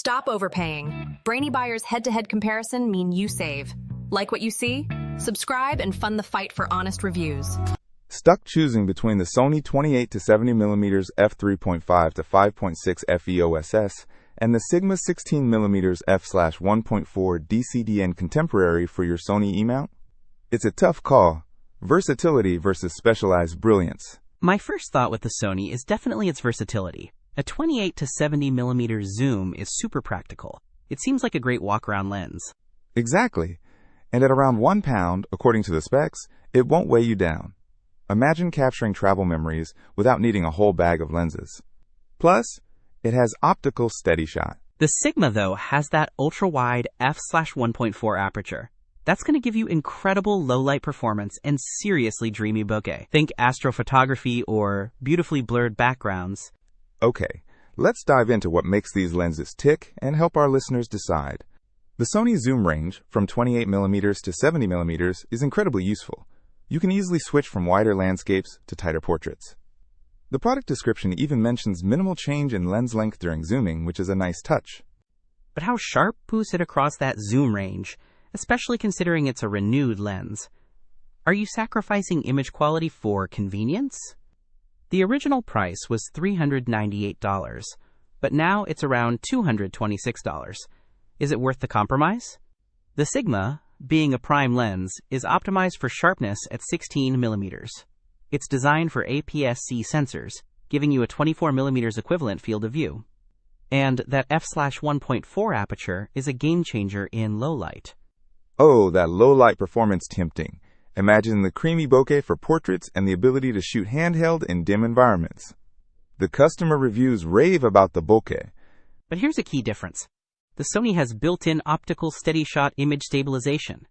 Stop overpaying. Brainy Buyer's head-to-head comparison mean you save. Like what you see? Subscribe and fund the fight for honest reviews. Stuck choosing between the Sony 28-70mm F3.5-5.6 FE-OSS and the Sigma 16mm f/1.4 DCDN Contemporary for your Sony E-mount? It's a tough call. Versatility versus specialized brilliance. My first thought with the Sony is definitely its versatility. A 28-70mm zoom is super practical. It seems like a great walk-around lens. Exactly. And at around 1 pound, according to the specs, it won't weigh you down. Imagine capturing travel memories without needing a whole bag of lenses. Plus, it has optical steady shot. The Sigma, though, has that ultra-wide f/1.4 aperture. That's going to give you incredible low-light performance and seriously dreamy bokeh. Think astrophotography or beautifully blurred backgrounds. Okay, let's dive into what makes these lenses tick and help our listeners decide. The Sony zoom range from 28mm to 70mm is incredibly useful. You can easily switch from wider landscapes to tighter portraits. The product description even mentions minimal change in lens length during zooming, which is a nice touch. But how sharp is it across that zoom range, especially considering it's a renewed lens? Are you sacrificing image quality for convenience? The original price was $398, but now it's around $226. Is it worth the compromise? The Sigma, being a prime lens, is optimized for sharpness at 16mm. It's designed for APS-C sensors, giving you a 24mm equivalent field of view. And that f/1.4 aperture is a game changer in low light. Oh, that low light performance tempting. Imagine the creamy bokeh for portraits and the ability to shoot handheld in dim environments. The customer reviews rave about the bokeh. But here's a key difference. The Sony has built-in optical steady shot image stabilization.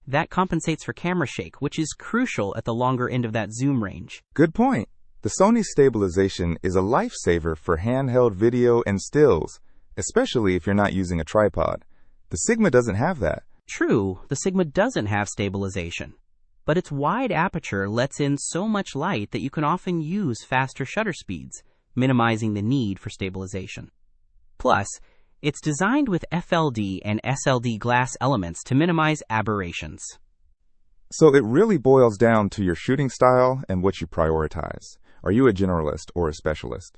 That compensates for camera shake, which is crucial at the longer end of that zoom range. Good point. The Sony stabilization is a lifesaver for handheld video and stills, especially if you're not using a tripod. The Sigma doesn't have that. True, the Sigma doesn't have stabilization, but its wide aperture lets in so much light that you can often use faster shutter speeds, minimizing the need for stabilization. Plus, it's designed with FLD and SLD glass elements to minimize aberrations. So it really boils down to your shooting style and what you prioritize. Are you a generalist or a specialist?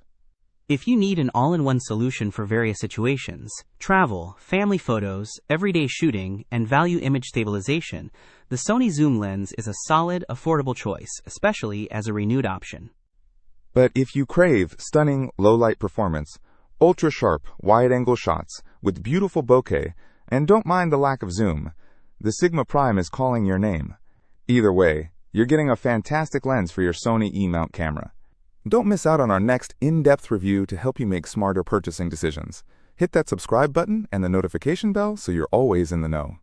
If you need an all-in-one solution for various situations, travel, family photos, everyday shooting, and value image stabilization, the Sony zoom lens is a solid, affordable choice, especially as a renewed option. But if you crave stunning low-light performance, ultra-sharp, wide-angle shots with beautiful bokeh, and don't mind the lack of zoom, the Sigma Prime is calling your name. Either way, you're getting a fantastic lens for your Sony E-mount camera. Don't miss out on our next in-depth review to help you make smarter purchasing decisions. Hit that subscribe button and the notification bell so you're always in the know.